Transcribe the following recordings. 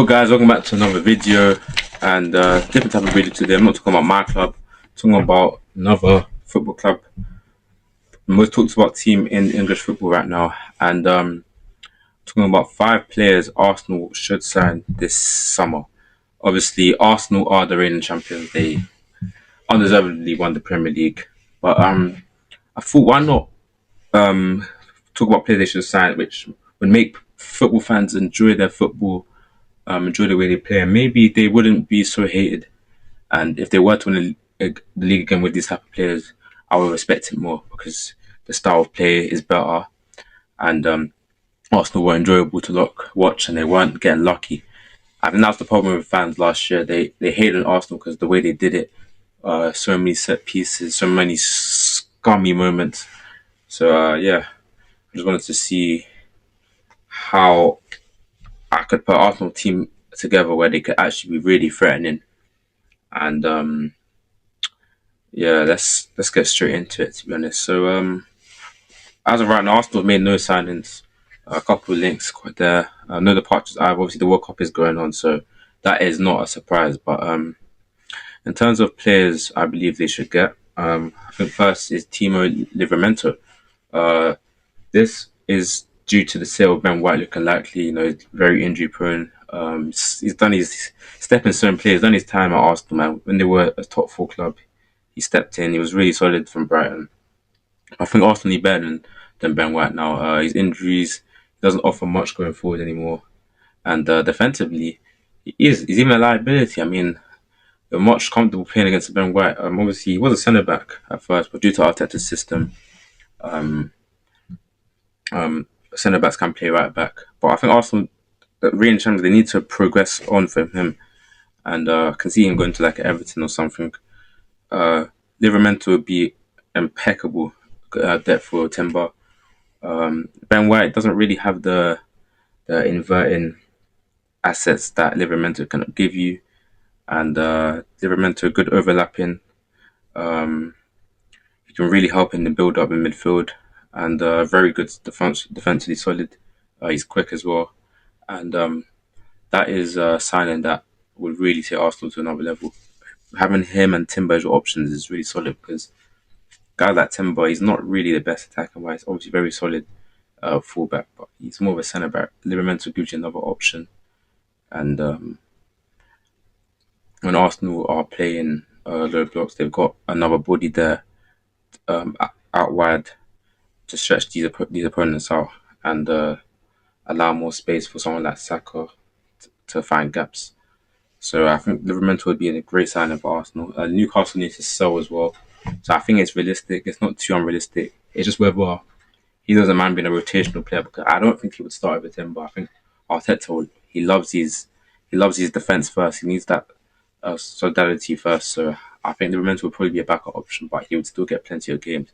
Yo guys, welcome back to another video and different type of video today. I'm not talking about my club, I'm talking about another football club. Most talked about team in English football right now, and talking about 5 players Arsenal should sign this summer. Obviously, Arsenal are the reigning champions. They undeservedly won the Premier League, but I thought why not talk about players they should sign, which would make football fans enjoy their football, enjoy the way they play, and maybe they wouldn't be so hated. And if they were to win the league again with these type of players, I would respect it more because the style of play is better, and Arsenal were enjoyable to watch, and they weren't getting lucky. I think that's the problem with fans last year. They hated Arsenal because the way they did it, so many set pieces, so many scummy moments. So yeah, I just wanted to see how I could put Arsenal team together where they could actually be really threatening. And yeah, let's get straight into it. To be honest, so as of right now, Arsenal have made no signings. A couple of links quite there. No departures. Obviously the World Cup is going on, so that is not a surprise. But in terms of players, I believe they should get. I think first is Timo Livramento. This is due to the sale of Ben White looking likely. He's very injury prone. He's done his stepping stone play. He's done his time at Arsenal, man. When they were a top 4 club, he stepped in. He was really solid from Brighton. I think Arsenal need better than Ben White now. His injuries doesn't offer much going forward anymore, and defensively, he's even a liability. I mean, they're much comfortable playing against Ben White. Obviously, he was a centre back at first, but due to Arteta's system, um, centre backs can play right back. But I think Arsenal, reigning champions, they need to progress on from him, and can see him going to like Everton or something. Livramento would be impeccable depth for Timber. Ben White doesn't really have the inverting assets that Livramento can give you, and Livramento good overlapping. He can really help in the build up in midfield, and very good defensively solid. He's quick as well, and that is a signing that would really take Arsenal to another level. Having him and Timber as your options is really solid because guy like Timber, he's not really the best attacker wise. Obviously, very solid fullback, but he's more of a centre back. Livramento gives you another option, and when Arsenal are playing low blocks, they've got another body there out wide to stretch these opponents out and allow more space for someone like Saka to find gaps. So I think Livramento would be a great signing for Arsenal. Newcastle needs to sell as well. So I think it's realistic. It's not too unrealistic. It's just whether he doesn't mind being a rotational player because I don't think he would start with him. But I think Arteta, he loves his defense first. He needs that solidarity first. So I think Livramento would probably be a backup option, but he would still get plenty of games.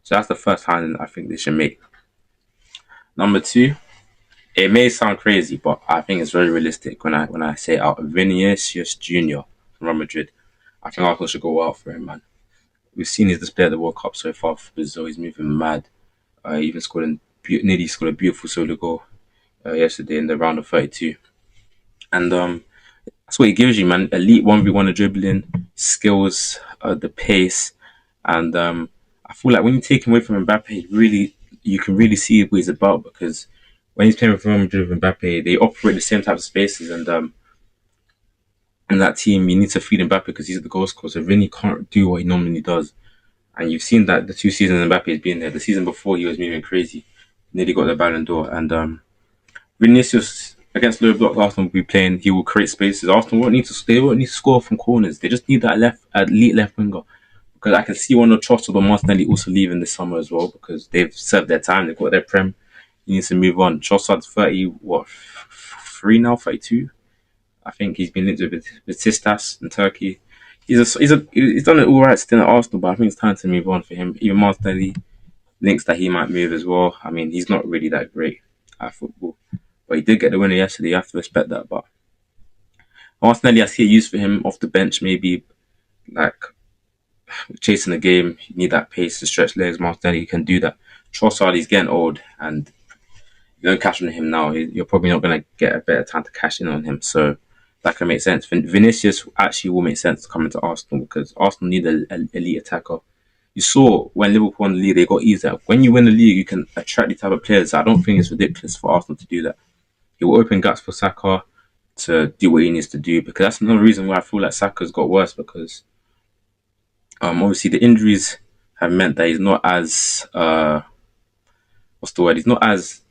So that's the first signing I think they should make. Number 2. It may sound crazy, but I think it's very realistic when I say it out. Vinicius Junior from Real Madrid. I think Arsenal should go out for him, man. We've seen his display at the World Cup so far for Brazil. He's moving mad. Even nearly scored a beautiful solo goal yesterday in the round of 32. And that's what he gives you, man. Elite 1v1 dribbling, skills, the pace. And I feel like when you take him away from Mbappe, you can really see what he's about because when he's playing with Real Madrid with Mbappe, they operate the same type of spaces, and in that team, you need to feed Mbappe because he's the goal scorer. So Vinny can't do what he normally does, and you've seen that the 2 seasons Mbappe has been there. The season before, he was moving crazy, nearly got the Ballon d'Or, and Vinicius against low block Arsenal will be playing. He will create spaces. Arsenal won't need to score from corners. They just need that elite left winger. Because I can see one of Trossard or Martinelli also leaving this summer as well because they've served their time. They've got their prem. He needs to move on. Trossard's 3 now, 32. I think he's been linked with Besiktas in Turkey. He's done it all right still at Arsenal, but I think it's time to move on for him. Even Martinelli links that he might move as well. I mean, he's not really that great at football, but he did get the winner yesterday. You have to respect that. But Martinelli, I see a use for him off the bench, maybe like chasing the game. You need that pace to stretch legs. Martinelli can do that. Trossard, he's getting old, and you don't cash on him now, you're probably not going to get a better time to cash in on him. So that can make sense. Vinicius actually will make sense coming to Arsenal because Arsenal need an elite attacker. You saw when Liverpool won the league, they got easier. When you win the league, you can attract these type of players. I don't think it's ridiculous for Arsenal to do that. He will open gaps for Saka to do what he needs to do because that's another reason why I feel like Saka's got worse because obviously the injuries have meant that he's not as what's the word? He's not as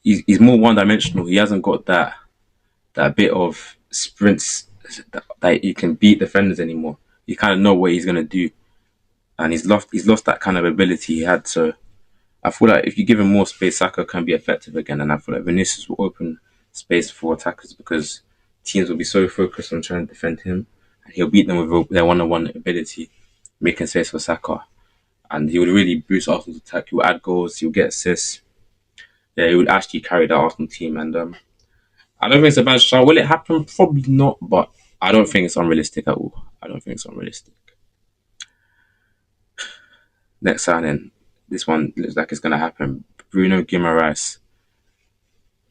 he's more one dimensional. He hasn't got that bit of sprints that he can beat defenders anymore. You kind of know what he's gonna do, and he's lost that kind of ability he had. So I feel like if you give him more space, Saka can be effective again, and I feel like Vinicius will open space for attackers because teams will be so focused on trying to defend him, and he'll beat them with their one-on-one ability, making space for Saka, and he would really boost Arsenal's attack. He will add goals, he will get assists. Yeah, he would actually carry the Arsenal team, and I don't think it's a bad shot. Will it happen? Probably not, but I don't think it's unrealistic at all. I don't think it's unrealistic. Next signing, this one looks like it's going to happen. Bruno Guimaraes.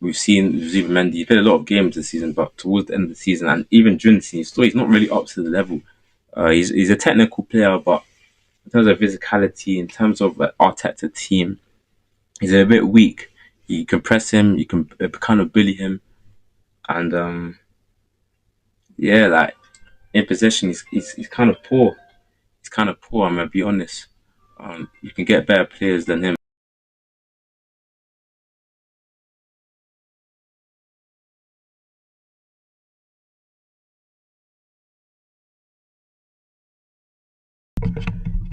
We've seen Zubimendi. He played a lot of games this season, but towards the end of the season and even during the season, he's not really up to the level. He's a technical player, but in terms of physicality, in terms of Arteta team, he's a bit weak. You can press him, you can kind of bully him, and yeah, like in possession, he's kind of poor. He's kind of poor. I'm gonna be honest. You can get better players than him.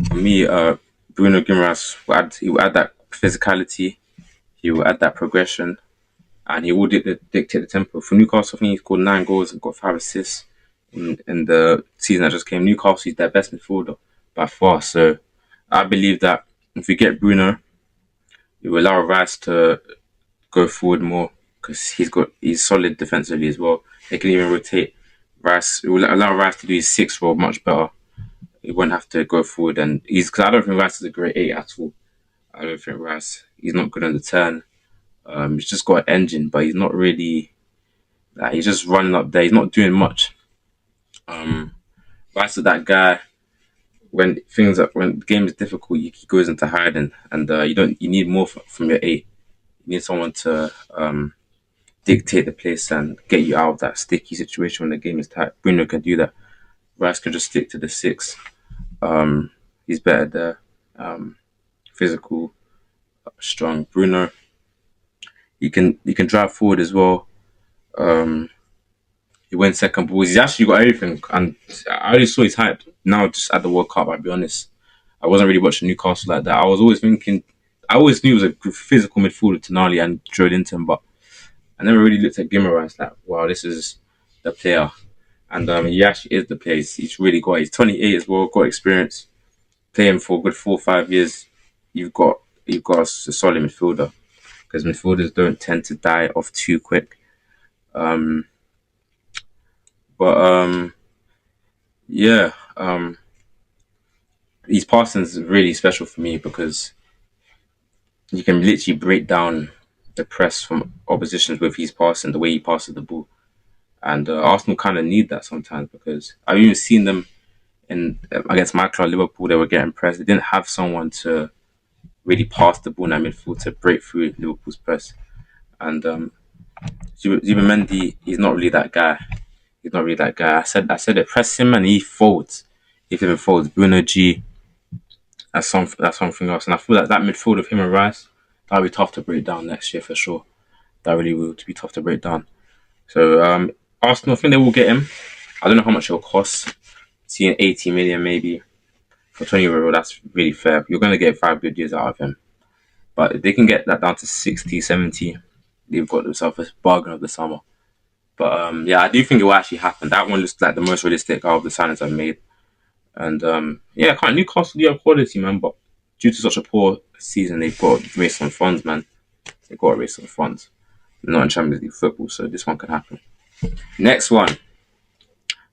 For me, Bruno Guimaraes he will add that physicality, he will add that progression, and he will dictate the tempo. For Newcastle, I think he scored 9 goals and got 5 assists in the season that just came. Newcastle, he's their best midfielder by far. So I believe that if we get Bruno, it will allow Rice to go forward more because he's solid defensively as well. They can even rotate Rice. It will allow Rice to do his 6 role much better. He won't have to go forward, and because I don't think Rice is a great 8 at all. I don't think Rice. He's not good on the turn. He's just got an engine, but he's not really. He's just running up there. He's not doing much. Rice is that guy when the game is difficult, he goes into hiding, and you need more from your 8. You need someone to dictate the pace and get you out of that sticky situation when the game is tight. Bruno can do that. Rice can just stick to the 6. He's better there. Physical, strong. Bruno, he can drive forward as well. He went second balls. He's actually got everything, and I only saw his hype now just at the World Cup. I'll be honest. I wasn't really watching Newcastle like that. I was always thinking. I always knew he was a physical midfielder, Tonali and Joelinton, but I never really looked at Guimaraes like, wow, this is the player. And he actually is the player. He's really got. He's 28 as well. Got experience playing for a good 4 or 5 years. You've got a solid midfielder because midfielders don't tend to die off too quick. Um, but yeah, his passing is really special for me because you can literally break down the press from oppositions with his passing, the way he passes the ball. And Arsenal kind of need that sometimes because I've even seen them in against my club Liverpool. They were getting pressed. They didn't have someone to really pass the ball in that midfield to break through Liverpool's press. And Zubimendi, he's not really that guy. He's not really that guy. I said it. Press him and he folds. If he even folds, Bruno G. That's something else. And I feel like that midfield of him and Rice, that'll be tough to break down next year for sure. That really will be tough to break down. So Arsenal, I think they will get him. I don't know how much it'll cost. Seeing 80 million maybe for 20 euro, that's really fair. You're going to get 5 good years out of him. But if they can get that down to 60, 70, they've got themselves a bargain of the summer. But yeah, I do think it will actually happen. That one looks like the most realistic out of the signings I've made. And yeah, can't Newcastle do have quality, man. But due to such a poor season, they've got to raise some funds, man. They've got to raise some funds. Not in Champions League football, so this one could happen. Next one.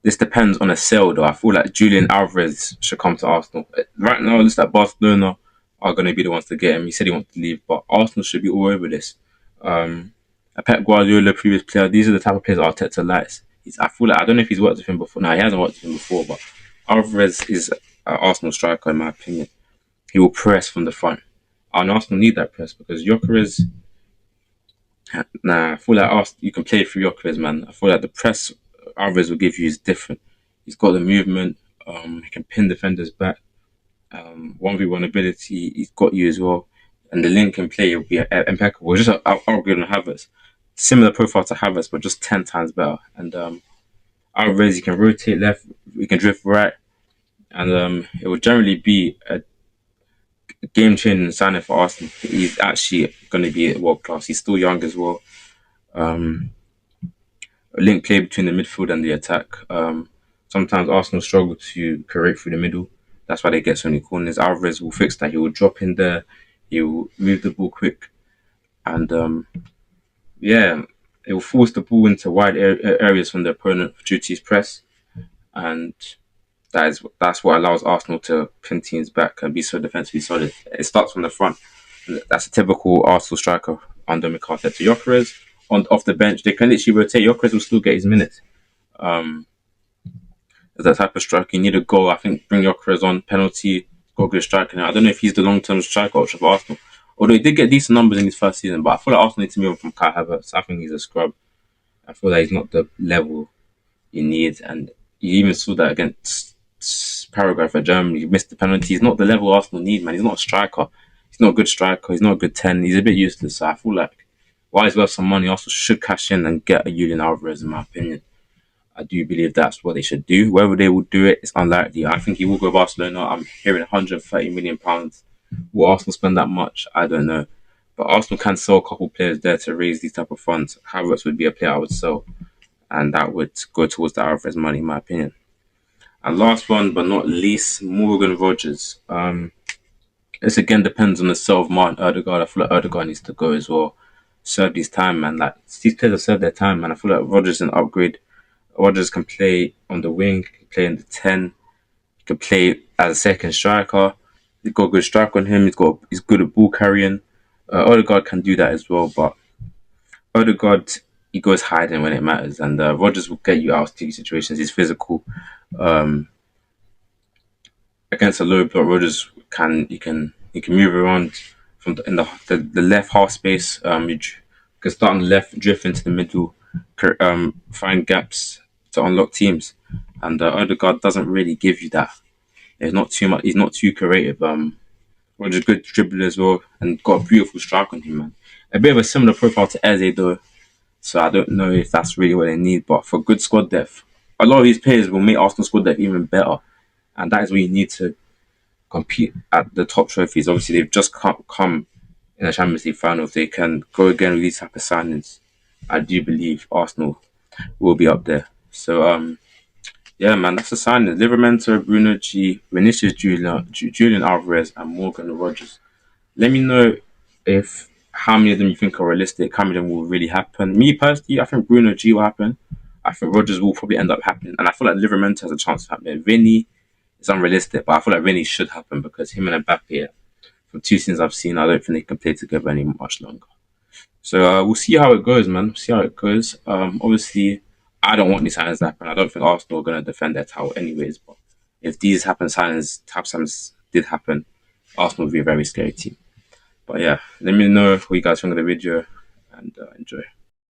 This depends on a sale, though. I feel like Julian Alvarez should come to Arsenal. Right now, it looks like Barcelona are going to be the ones to get him. He said he wants to leave, but Arsenal should be all over this. A Pep Guardiola, previous player. These are the type of players Arteta likes. I feel like I don't know if he's worked with him before. No, he hasn't worked with him before, but Alvarez is an Arsenal striker in my opinion. He will press from the front. And Arsenal need that press because Gyökeres. Nah, I feel like you can play through Gyökeres, man. I feel like the press Alvarez will give you is different. He's got the movement. He can pin defenders back. 1v1 ability, he's got you as well. And the link and play will be impeccable. Just upgrade on Havertz. Similar profile to Havertz, but just 10 times better. And Alvarez, he can rotate left, he can drift right. And it will generally be a game changing signing for Arsenal. He's actually going to be world class. He's still young as well. Um, a link play between the midfield and the attack. Sometimes Arsenal struggle to create through the middle. That's why they get so many corners. Alvarez will fix that. He will drop in there. He will move the ball quick, and yeah, it will force the ball into wide areas from the opponent due to his press, and that's what allows Arsenal to pin teams back and be so defensively solid. It starts from the front. That's a typical Arsenal striker under Mikel Arteta. Gyökeres on off the bench, they can literally rotate. Gyökeres will still get his minutes. Um, as that type of striker, you need a goal. I think bring Gyökeres on penalty, got good striking. I don't know if he's the long term striker option for Arsenal. Although he did get decent numbers in his first season, but I feel like Arsenal need to move on from Kai Havertz. I think he's a scrub. I feel like he's not the level you need, and you even saw that against Paraguay for Germany. He missed the penalty. He's not the level Arsenal need, man. He's not a striker. He's not a good striker. He's not a good 10. He's a bit useless. So I feel like while he's worth some money, Arsenal should cash in and get a Julian Alvarez, in my opinion. I do believe that's what they should do. Whether they will do it is unlikely. I think he will go to Barcelona. I'm hearing £130 million. Will Arsenal spend that much? I don't know. But Arsenal can sell a couple players there to raise these type of funds. Havertz would be a player I would sell, and that would go towards the Alvarez money, in my opinion. And last one, but not least, Morgan Rogers. This again depends on the sell of Martin Odegaard. I feel like Odegaard needs to go as well. Serve his time, man. Like these players have served their time, man. I feel like Rogers is an upgrade. Rogers can play on the wing, can play in the 10, he can play as a second striker. He's got a good strike on him. He's good at ball carrying. Odegaard can do that as well, but Odegaard he goes hiding when it matters, and Rogers will get you out of sticky situations. He's physical. Um, Against a low block, Rogers can move around from in the left half space. You can start on the left, drift into the middle, find gaps to unlock teams, and Odegaard doesn't really give you that. There's not too much. He's not too creative. Rogers good dribbler as well, and got a beautiful strike on him, man. A bit of a similar profile to Eze though, so I don't know if that's really what they need. But for good squad depth, a lot of these players will make Arsenal squad depth even better, and that is what you need to compete at the top trophies. Obviously, they've just come in the Champions League final. If they can go again with these type of signings, I do believe Arsenal will be up there. So, yeah, man, that's the signing. Livramento, Bruno G, Vinicius Julian Alvarez, and Morgan Rogers. Let me know if how many of them you think are realistic, how many of them will really happen. Me personally, I think Bruno G will happen. I think Rogers will probably end up happening, and I feel like Livramento has a chance of happening. Vinny, it's unrealistic, but I feel like Vinny should happen because him and Mbappe, from two seasons I've seen, I don't think they can play together any much longer. So we'll see how it goes, man. See how it goes. Obviously, I don't want these signings to happen. I don't think Arsenal are going to defend their title anyways. But if these signings did happen, Arsenal would be a very scary team. But yeah, let me know what you guys think of the video and enjoy.